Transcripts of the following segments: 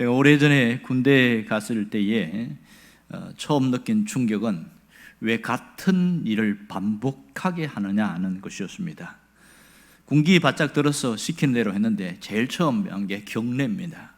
제가 오래전에 군대에 갔을 때에 처음 느낀 충격은 왜 같은 일을 반복하게 하느냐 하는 것이었습니다. 군기 바짝 들어서 시키는 대로 했는데 제일 처음 한 게 경례입니다.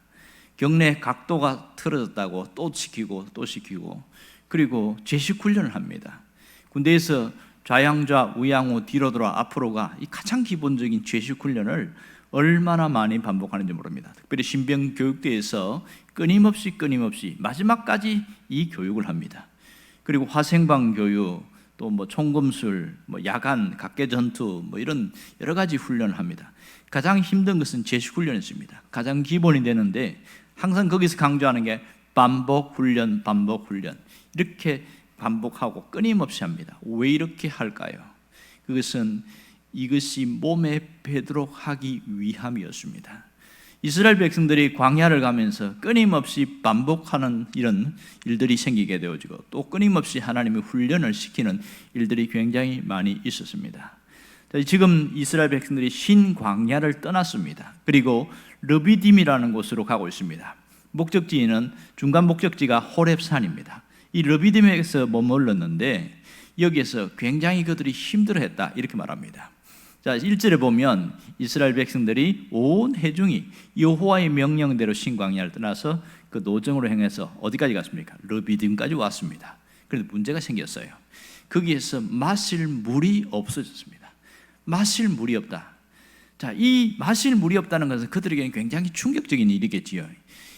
경례 각도가 틀어졌다고 또 시키고 또 시키고, 그리고 제식 훈련을 합니다. 군대에서 좌양좌 우양우 뒤로 돌아 앞으로가 이 가장 기본적인 제식 훈련을 얼마나 많이 반복하는지 모릅니다. 특별히 신병 교육대에서 끊임없이 마지막까지 이 교육을 합니다. 그리고 화생방 교육, 또 총검술, 야간 각계 전투, 이런 여러 가지 훈련을 합니다. 가장 힘든 것은 제식 훈련이었습니다. 가장 기본이 되는데 항상 거기서 강조하는 게 반복 훈련 이렇게 반복하고 끊임없이 합니다. 왜 이렇게 할까요? 이것이 몸에 배도록 하기 위함이었습니다. 이스라엘 백성들이 광야를 가면서 끊임없이 반복하는 이런 일들이 생기게 되어지고, 또 끊임없이 하나님의 훈련을 시키는 일들이 굉장히 많이 있었습니다. 지금 이스라엘 백성들이 신광야를 떠났습니다. 그리고 르비딤이라는 곳으로 가고 있습니다. 목적지는 중간 목적지가 호렙산입니다. 이 르비딤에서 머물렀는데 여기에서 굉장히 그들이 힘들어했다 이렇게 말합니다. 자, 1절에 보면 이스라엘 백성들이 온 회중이 여호와의 명령대로 신광야를 떠나서 그 노정으로 행해서 어디까지 갔습니까? 르비딤까지 왔습니다. 그런데 문제가 생겼어요. 거기에서 마실 물이 없어졌습니다. 마실 물이 없다. 자, 이 마실 물이 없다는 것은 그들에게는 굉장히 충격적인 일이겠지요.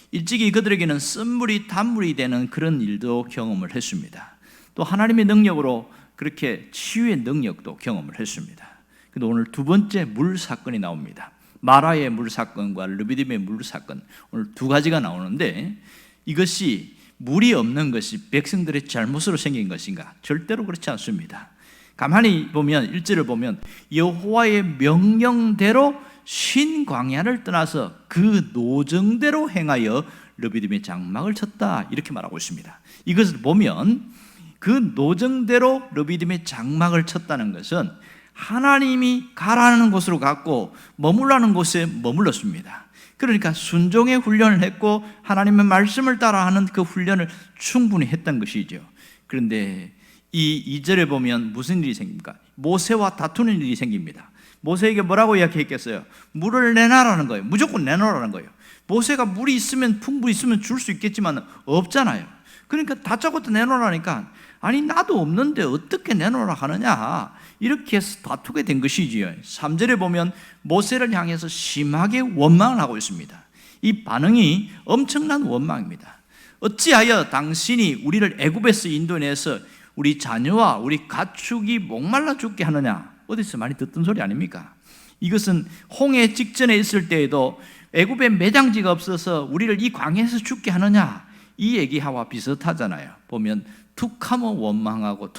일찍이 그들에게는 쓴물이 단물이 되는 그런 일도 경험을 했습니다. 또 하나님의 능력으로 그렇게 치유의 능력도 경험을 했습니다. 근데 오늘 두 번째 물 사건이 나옵니다. 마라의 물 사건과 르비딤의 물 사건, 오늘 두 가지가 나오는데, 이것이 물이 없는 것이 백성들의 잘못으로 생긴 것인가? 절대로 그렇지 않습니다. 가만히 보면 1절을 보면 여호와의 명령대로 신광야를 떠나서 그 노정대로 행하여 르비딤의 장막을 쳤다 이렇게 말하고 있습니다. 이것을 보면 그 노정대로 르비딤의 장막을 쳤다는 것은 하나님이 가라는 곳으로 갔고 머물라는 곳에 머물렀습니다. 그러니까 순종의 훈련을 했고 하나님의 말씀을 따라하는 그 훈련을 충분히 했던 것이죠. 그런데 이 2절에 보면 무슨 일이 생깁니까? 모세와 다투는 일이 생깁니다. 모세에게 뭐라고 이야기했겠어요? 물을 내놔라는 거예요. 무조건 내놓으라는 거예요. 모세가 물이 있으면 풍부 있으면 줄 수 있겠지만 없잖아요. 그러니까 다짜고짜 내놓으라니까, 아니 나도 없는데 어떻게 내놓으라 하느냐, 이렇게 해서 다투게 된 것이지요. 3절에 보면 모세를 향해서 심하게 원망을 하고 있습니다. 이 반응이 엄청난 원망입니다. 어찌하여 당신이 우리를 애굽에서 인도내서 우리 자녀와 우리 가축이 목말라 죽게 하느냐? 어디서 많이 듣던 소리 아닙니까? 이것은 홍해 직전에 있을 때에도 애굽에 매장지가 없어서 우리를 이 광야에서 죽게 하느냐, 이 얘기와 비슷하잖아요. 보면 툭하면 원망하고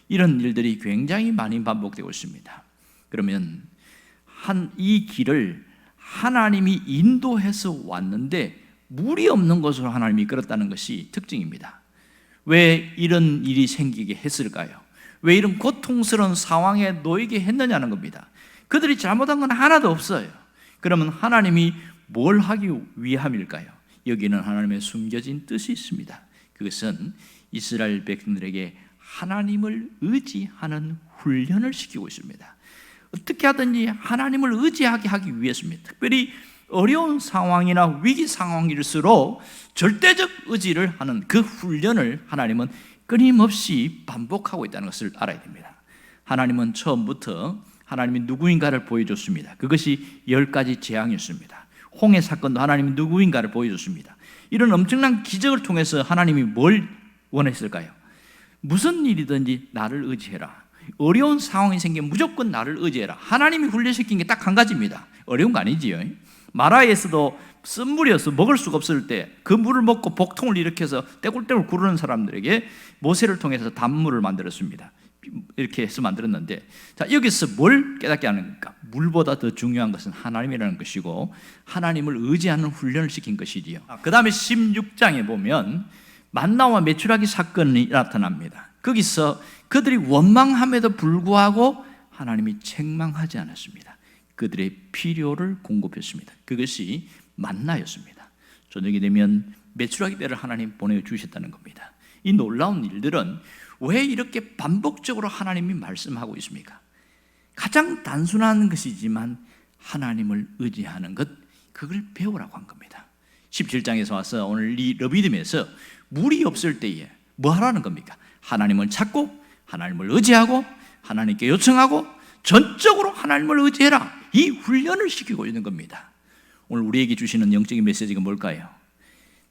이런 일들이 굉장히 많이 반복되고 있습니다. 그러면 이 길을 하나님이 인도해서 왔는데 물이 없는 곳으로 하나님이 이끌었다는 것이 특징입니다. 왜 이런 일이 생기게 했을까요? 왜 이런 고통스러운 상황에 놓이게 했느냐는 겁니다. 그들이 잘못한 건 하나도 없어요. 그러면 하나님이 뭘 하기 위함일까요? 여기는 하나님의 숨겨진 뜻이 있습니다. 그것은 이스라엘 백성들에게 하나님을 의지하는 훈련을 시키고 있습니다. 어떻게 하든지 하나님을 의지하게 하기 위해서입니다. 특별히 어려운 상황이나 위기 상황일수록 절대적 의지를 하는 그 훈련을 하나님은 끊임없이 반복하고 있다는 것을 알아야 됩니다. 하나님은 처음부터 하나님이 누구인가를 보여줬습니다. 그것이 10가지 재앙이었습니다. 홍해 사건도 하나님이 누구인가를 보여줬습니다. 이런 엄청난 기적을 통해서 하나님이 뭘 원했을까요? 무슨 일이든지 나를 의지해라. 어려운 상황이 생기면 무조건 나를 의지해라. 하나님이 훈련시킨 게 딱 한 가지입니다. 어려운 거 아니지요. 마라에서도 쓴물이어서 먹을 수가 없을 때 그 물을 먹고 복통을 일으켜서 떼굴떼굴 구르는 사람들에게 모세를 통해서 단물을 만들었습니다. 이렇게 해서 만들었는데, 자, 여기서 뭘 깨닫게 하는 겁니까? 물보다 더 중요한 것은 하나님이라는 것이고 하나님을 의지하는 훈련을 시킨 것이지요. 그 다음에 16장에 보면 만나와 메추라기 사건이 나타납니다. 거기서 그들이 원망함에도 불구하고 하나님이 책망하지 않았습니다. 그들의 필요를 공급했습니다. 그것이 만나였습니다. 저녁이 되면 메추라기 떼를 하나님 보내주셨다는 겁니다. 이 놀라운 일들은 왜 이렇게 반복적으로 하나님이 말씀하고 있습니까? 가장 단순한 것이지만 하나님을 의지하는 것, 그걸 배우라고 한 겁니다. 17장에서 와서 오늘 이 르비딤에서 물이 없을 때에 뭐 하라는 겁니까? 하나님을 찾고 하나님을 의지하고 하나님께 요청하고 전적으로 하나님을 의지해라, 이 훈련을 시키고 있는 겁니다. 오늘 우리에게 주시는 영적인 메시지가 뭘까요?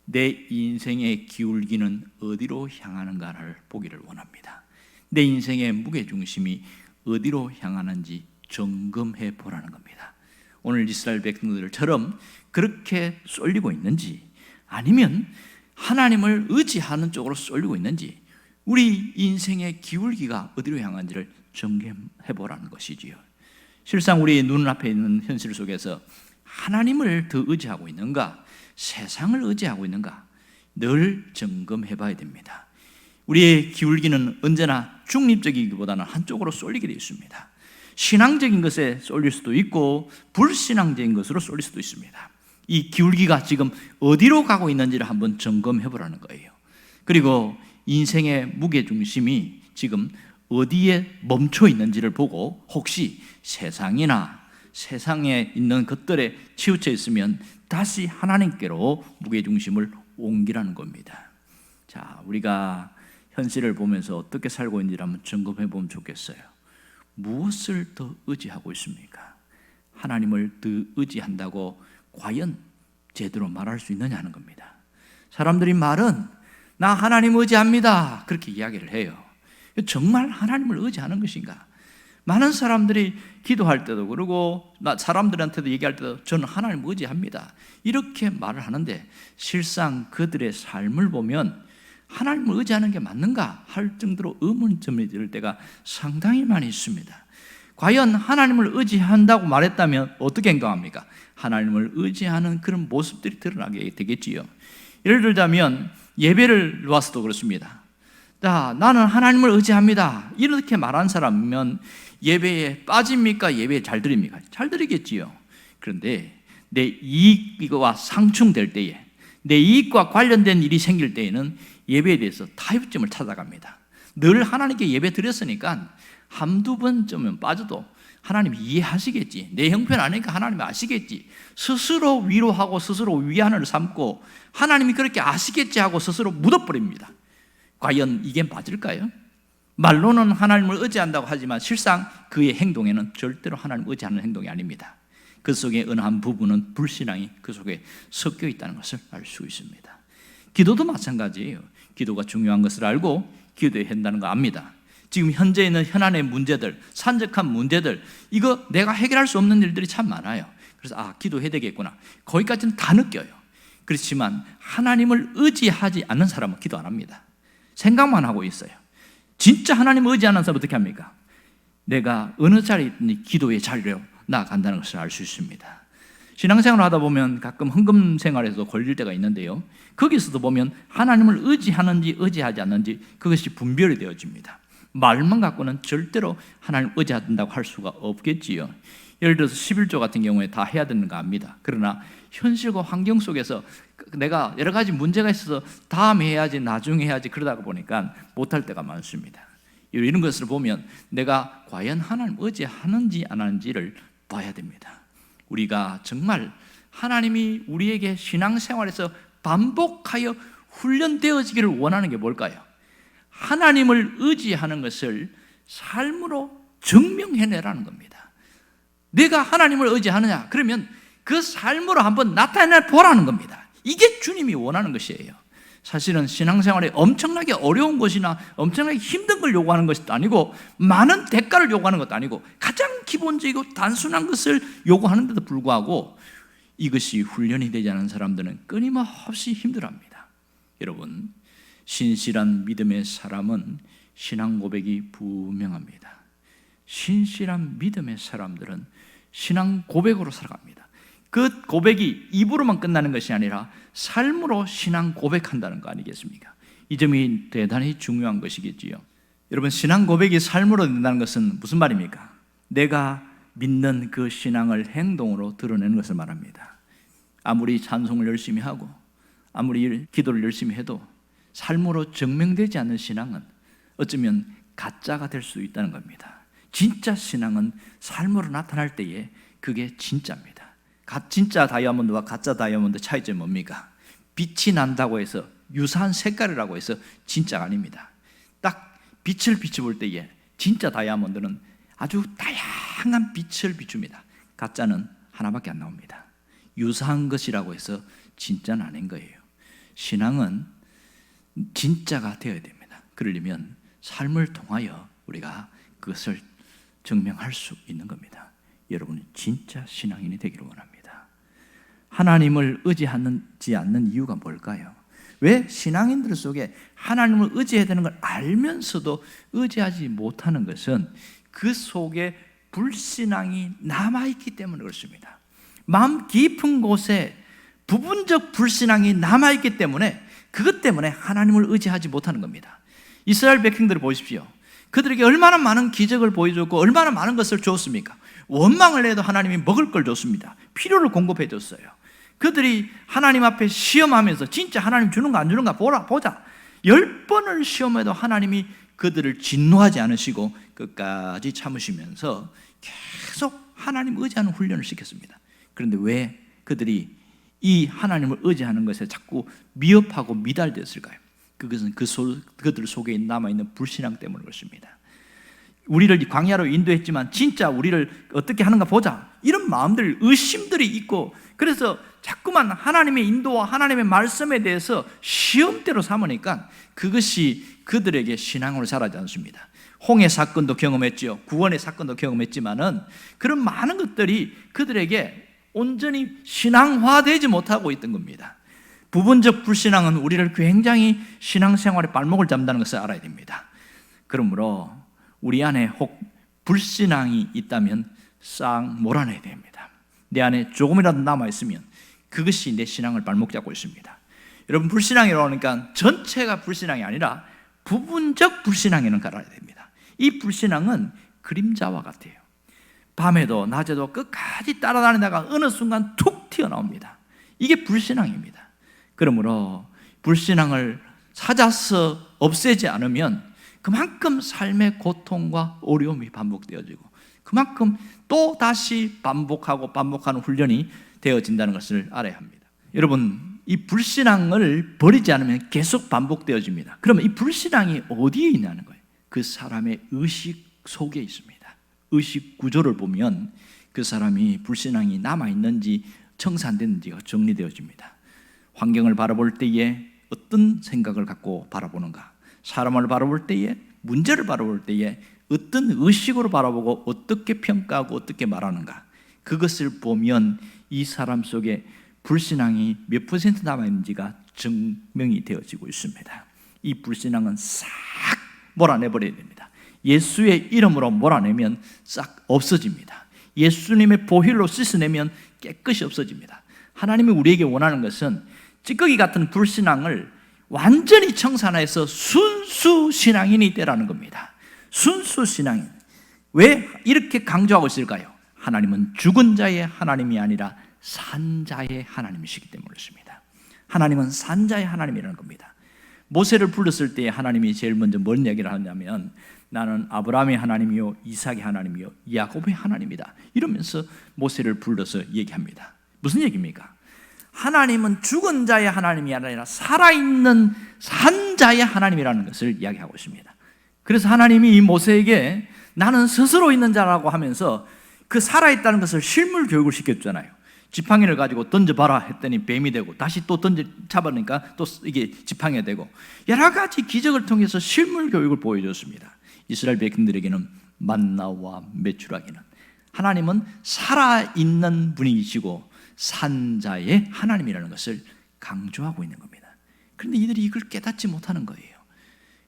내 인생의 기울기는 어디로 향하는가를 보기를 원합니다. 내 인생의 무게중심이 어디로 향하는지 점검해 보라는 겁니다. 오늘 이스라엘 백성들처럼 그렇게 쏠리고 있는지, 아니면 하나님을 의지하는 쪽으로 쏠리고 있는지, 우리 인생의 기울기가 어디로 향한지를 점검해 보라는 것이지요. 실상 우리 눈앞에 있는 현실 속에서 하나님을 더 의지하고 있는가, 세상을 의지하고 있는가, 늘 점검해 봐야 됩니다. 우리의 기울기는 언제나 중립적이기보다는 한쪽으로 쏠리게 되어 있습니다. 신앙적인 것에 쏠릴 수도 있고 불신앙적인 것으로 쏠릴 수도 있습니다. 이 기울기가 지금 어디로 가고 있는지를 한번 점검해 보라는 거예요. 그리고 인생의 무게중심이 지금 어디에 멈춰 있는지를 보고, 혹시 세상이나 세상에 있는 것들에 치우쳐 있으면 다시 하나님께로 무게중심을 옮기라는 겁니다. 자, 우리가 현실을 보면서 어떻게 살고 있는지를 한번 점검해 보면 좋겠어요. 무엇을 더 의지하고 있습니까? 하나님을 더 의지한다고 과연 제대로 말할 수 있느냐는 겁니다. 사람들이 말은 나 하나님 의지합니다, 그렇게 이야기를 해요. 정말 하나님을 의지하는 것인가? 많은 사람들이 기도할 때도 그러고 사람들한테도 얘기할 때도 저는 하나님 의지합니다, 이렇게 말을 하는데, 실상 그들의 삶을 보면 하나님을 의지하는 게 맞는가 할 정도로 의문점이 들 때가 상당히 많이 있습니다. 과연 하나님을 의지한다고 말했다면 어떻게 행동합니까? 하나님을 의지하는 그런 모습들이 드러나게 되겠지요. 예를 들자면 예배를 놓아서도 그렇습니다. 자, 나는 하나님을 의지합니다, 이렇게 말한 사람이면 예배에 빠집니까? 예배에 잘 드립니까? 잘 드리겠지요. 그런데 내 이익과 상충될 때에, 내 이익과 관련된 일이 생길 때에는 예배에 대해서 타협점을 찾아갑니다. 늘 하나님께 예배 드렸으니까 한두 번쯤은 빠져도 하나님 이해하시겠지, 내 형편 아니니까 하나님이 아시겠지, 스스로 위로하고 스스로 위안을 삼고 하나님이 그렇게 아시겠지 하고 스스로 묻어버립니다. 과연 이게 맞을까요? 말로는 하나님을 의지한다고 하지만 실상 그의 행동에는 절대로 하나님을 의지하는 행동이 아닙니다. 그 속에 어느 한 부분은 불신앙이 그 속에 섞여 있다는 것을 알 수 있습니다. 기도도 마찬가지예요. 기도가 중요한 것을 알고 기도해야 한다는 거 압니다. 지금 현재 있는 현안의 문제들, 산적한 문제들, 이거 내가 해결할 수 없는 일들이 참 많아요. 그래서 기도해야 되겠구나, 거기까지는 다 느껴요. 그렇지만 하나님을 의지하지 않는 사람은 기도 안 합니다. 생각만 하고 있어요. 진짜 하나님을 의지하는 사람은 어떻게 합니까? 내가 어느 자리에 있든지 기도의 자리로 나아간다는 것을 알 수 있습니다. 신앙생활을 하다 보면 가끔 헌금 생활에서 걸릴 때가 있는데요, 거기서도 보면 하나님을 의지하는지 의지하지 않는지 그것이 분별이 되어집니다. 말만 갖고는 절대로 하나님을 의지한다고 할 수가 없겠지요. 예를 들어서 11조 같은 경우에 다 해야 되는 거 압니다. 그러나 현실과 환경 속에서 내가 여러 가지 문제가 있어서 다음에 해야지, 나중에 해야지, 그러다가 보니까 못할 때가 많습니다. 이런 것을 보면 내가 과연 하나님 의지하는지 안 하는지를 봐야 됩니다. 우리가 정말 하나님이 우리에게 신앙생활에서 반복하여 훈련되어지기를 원하는 게 뭘까요? 하나님을 의지하는 것을 삶으로 증명해내라는 겁니다. 내가 하나님을 의지하느냐? 그러면 그 삶으로 한번 나타내 보라는 겁니다. 이게 주님이 원하는 것이에요. 사실은 신앙생활에 엄청나게 어려운 것이나 엄청나게 힘든 걸 요구하는 것도 아니고 많은 대가를 요구하는 것도 아니고 가장 기본적이고 단순한 것을 요구하는데도 불구하고 이것이 훈련이 되지 않은 사람들은 끊임없이 힘들어합니다. 여러분, 신실한 믿음의 사람은 신앙 고백이 분명합니다. 신실한 믿음의 사람들은 신앙 고백으로 살아갑니다. 그 고백이 입으로만 끝나는 것이 아니라 삶으로 신앙 고백한다는 거 아니겠습니까? 이 점이 대단히 중요한 것이겠지요. 여러분, 신앙 고백이 삶으로 된다는 것은 무슨 말입니까? 내가 믿는 그 신앙을 행동으로 드러내는 것을 말합니다. 아무리 찬송을 열심히 하고 아무리 기도를 열심히 해도 삶으로 증명되지 않는 신앙은 어쩌면 가짜가 될 수 있다는 겁니다. 진짜 신앙은 삶으로 나타날 때에 그게 진짜입니다. 진짜 다이아몬드와 가짜 다이아몬드 차이점이 뭡니까? 빛이 난다고 해서 유사한 색깔이라고 해서 진짜가 아닙니다. 딱 빛을 비춰볼 때에 진짜 다이아몬드는 아주 다양한 빛을 비춥니다. 가짜는 하나밖에 안 나옵니다. 유사한 것이라고 해서 진짜는 아닌 거예요. 신앙은 진짜가 되어야 됩니다. 그러려면 삶을 통하여 우리가 그것을 증명할 수 있는 겁니다. 여러분은 진짜 신앙인이 되기를 원합니다. 하나님을 의지하지 않는 이유가 뭘까요? 왜 신앙인들 속에 하나님을 의지해야 되는 걸 알면서도 의지하지 못하는 것은 그 속에 불신앙이 남아있기 때문에 그렇습니다. 마음 깊은 곳에 부분적 불신앙이 남아있기 때문에 그것 때문에 하나님을 의지하지 못하는 겁니다. 이스라엘 백성들을 보십시오. 그들에게 얼마나 많은 기적을 보여줬고 얼마나 많은 것을 주었습니까? 원망을 해도 하나님이 먹을 걸 줬습니다. 필요를 공급해 줬어요. 그들이 하나님 앞에 시험하면서 진짜 하나님 주는가 안 주는가 보자 10번을 시험해도 하나님이 그들을 진노하지 않으시고 끝까지 참으시면서 계속 하나님 의지하는 훈련을 시켰습니다. 그런데 왜 그들이 이 하나님을 의지하는 것에 자꾸 미흡하고 미달되었을까요? 그것은 그들 속에 남아있는 불신앙 때문에 그렇습니다. 우리를 광야로 인도했지만 진짜 우리를 어떻게 하는가 보자 이런 마음들, 의심들이 있고 그래서 자꾸만 하나님의 인도와 하나님의 말씀에 대해서 시험대로 삼으니까 그것이 그들에게 신앙으로 자라지 않습니다. 홍해 사건도 경험했죠. 구원의 사건도 경험했지만은 그런 많은 것들이 그들에게 온전히 신앙화되지 못하고 있던 겁니다. 부분적 불신앙은 우리를 굉장히 신앙생활에 발목을 잡는다는 것을 알아야 됩니다. 그러므로 우리 안에 혹 불신앙이 있다면 싹 몰아내야 됩니다. 내 안에 조금이라도 남아있으면 그것이 내 신앙을 발목 잡고 있습니다. 여러분, 불신앙이라고 하니까 전체가 불신앙이 아니라 부분적 불신앙에는 갈아야 됩니다. 이 불신앙은 그림자와 같아요. 밤에도 낮에도 끝까지 따라다니다가 어느 순간 툭 튀어나옵니다. 이게 불신앙입니다. 그러므로 불신앙을 찾아서 없애지 않으면 그만큼 삶의 고통과 어려움이 반복되어지고 그만큼 또 다시 반복하는 훈련이 되어진다는 것을 알아야 합니다. 여러분, 이 불신앙을 버리지 않으면 계속 반복되어집니다. 그러면 이 불신앙이 어디에 있냐는 거예요. 그 사람의 의식 속에 있습니다. 의식 구조를 보면 그 사람이 불신앙이 남아있는지 청산됐는지가 정리되어집니다. 환경을 바라볼 때에 어떤 생각을 갖고 바라보는가, 사람을 바라볼 때에, 문제를 바라볼 때에 어떤 의식으로 바라보고 어떻게 평가하고 어떻게 말하는가, 그것을 보면 이 사람 속에 불신앙이 몇 퍼센트 남아있는지가 증명이 되어지고 있습니다. 이 불신앙은 싹 몰아내버려야 됩니다. 예수의 이름으로 몰아내면 싹 없어집니다. 예수님의 보혈로 씻어내면 깨끗이 없어집니다. 하나님이 우리에게 원하는 것은 찌꺼기 같은 불신앙을 완전히 청산해서 순수 신앙인이 되라는 겁니다. 순수 신앙인. 왜 이렇게 강조하고 있을까요? 하나님은 죽은 자의 하나님이 아니라 산 자의 하나님이시기 때문에 그렇습니다. 하나님은 산 자의 하나님이라는 겁니다. 모세를 불렀을 때 하나님이 제일 먼저 뭔 얘기를 하냐면 나는 아브라함의 하나님이요 이삭의 하나님이요 야곱의 하나님이다 이러면서 모세를 불러서 얘기합니다. 무슨 얘기입니까? 하나님은 죽은 자의 하나님이 아니라 살아있는 산 자의 하나님이라는 것을 이야기하고 있습니다. 그래서 하나님이 이 모세에게 나는 스스로 있는 자라고 하면서 그 살아있다는 것을 실물 교육을 시켰잖아요. 지팡이를 가지고 던져봐라 했더니 뱀이 되고 다시 또 잡으니까 또 이게 지팡이가 되고 여러 가지 기적을 통해서 실물 교육을 보여줬습니다. 이스라엘 백성들에게는 만나와 메추라기는 하나님은 살아있는 분이시고 산자의 하나님이라는 것을 강조하고 있는 겁니다. 그런데 이들이 이걸 깨닫지 못하는 거예요.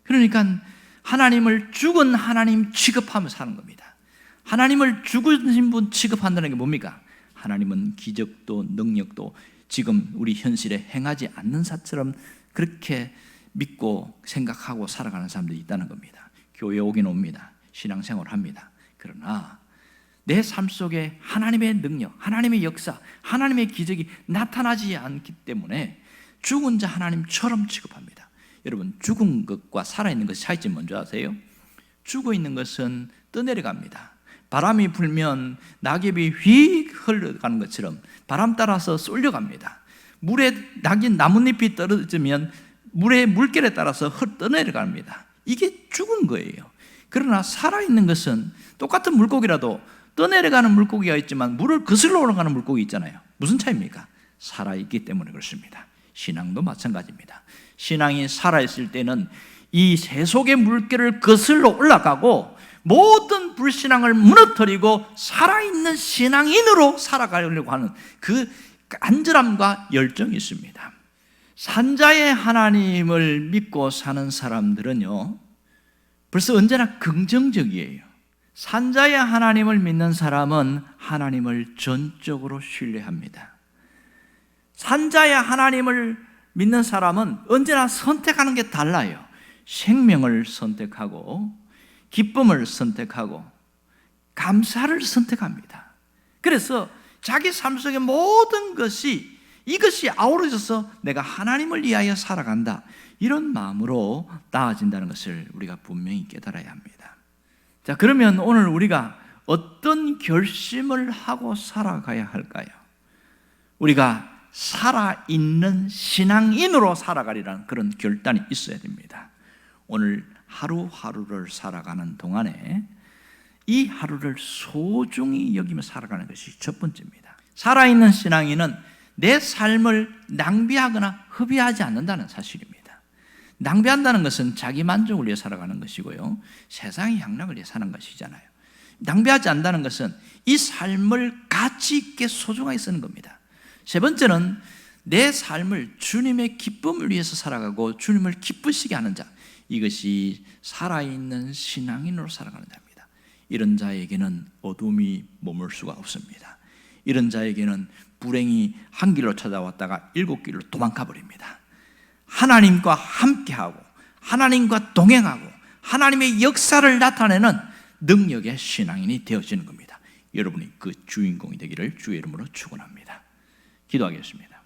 그러니까 하나님을 죽은 하나님 취급하며 사는 겁니다. 하나님을 죽으신 분 취급한다는 게 뭡니까? 하나님은 기적도 능력도 지금 우리 현실에 행하지 않는 사처럼 그렇게 믿고 생각하고 살아가는 사람들이 있다는 겁니다. 교회 오긴 옵니다. 신앙생활을 합니다. 그러나 내 삶 속에 하나님의 능력, 하나님의 역사, 하나님의 기적이 나타나지 않기 때문에 죽은 자 하나님처럼 취급합니다. 여러분, 죽은 것과 살아있는 것의 차이점 뭔지 아세요? 죽어 있는 것은 떠내려갑니다. 바람이 불면 낙엽이 휙 흘러가는 것처럼 바람 따라서 쏠려갑니다. 물에 나뭇잎이 떨어지면 물의 물결에 따라서 떠내려갑니다. 이게 죽은 거예요. 그러나 살아있는 것은 똑같은 물고기라도 떠내려가는 물고기가 있지만 물을 거슬러 올라가는 물고기 있잖아요. 무슨 차이입니까? 살아있기 때문에 그렇습니다. 신앙도 마찬가지입니다. 신앙이 살아있을 때는 이 세속의 물결을 거슬러 올라가고 모든 불신앙을 무너뜨리고 살아있는 신앙인으로 살아가려고 하는 그 간절함과 열정이 있습니다. 산자의 하나님을 믿고 사는 사람들은요, 벌써 언제나 긍정적이에요. 산자의 하나님을 믿는 사람은 하나님을 전적으로 신뢰합니다. 산자의 하나님을 믿는 사람은 언제나 선택하는 게 달라요. 생명을 선택하고 기쁨을 선택하고 감사를 선택합니다. 그래서 자기 삶 속의 모든 것이 이것이 아우러져서 내가 하나님을 위하여 살아간다, 이런 마음으로 나아진다는 것을 우리가 분명히 깨달아야 합니다. 자, 그러면 오늘 우리가 어떤 결심을 하고 살아가야 할까요? 우리가 살아있는 신앙인으로 살아가리라는 그런 결단이 있어야 됩니다. 오늘 하루하루를 살아가는 동안에 이 하루를 소중히 여기며 살아가는 것이 첫 번째입니다. 살아있는 신앙인은 내 삶을 낭비하거나 허비하지 않는다는 사실입니다. 낭비한다는 것은 자기 만족을 위해 살아가는 것이고요, 세상의 향락을 위해 사는 것이잖아요. 낭비하지 않는다는 것은 이 삶을 가치 있게 소중하게 쓰는 겁니다. 세 번째는 내 삶을 주님의 기쁨을 위해서 살아가고 주님을 기쁘시게 하는 자, 이것이 살아있는 신앙인으로 살아가는 자입니다. 이런 자에게는 어둠이 머물 수가 없습니다. 이런 자에게는 불행이 한 길로 찾아왔다가 7길로 도망가 버립니다. 하나님과 함께하고 하나님과 동행하고 하나님의 역사를 나타내는 능력의 신앙인이 되어지는 겁니다. 여러분이 그 주인공이 되기를 주의 이름으로 축원합니다. 기도하겠습니다.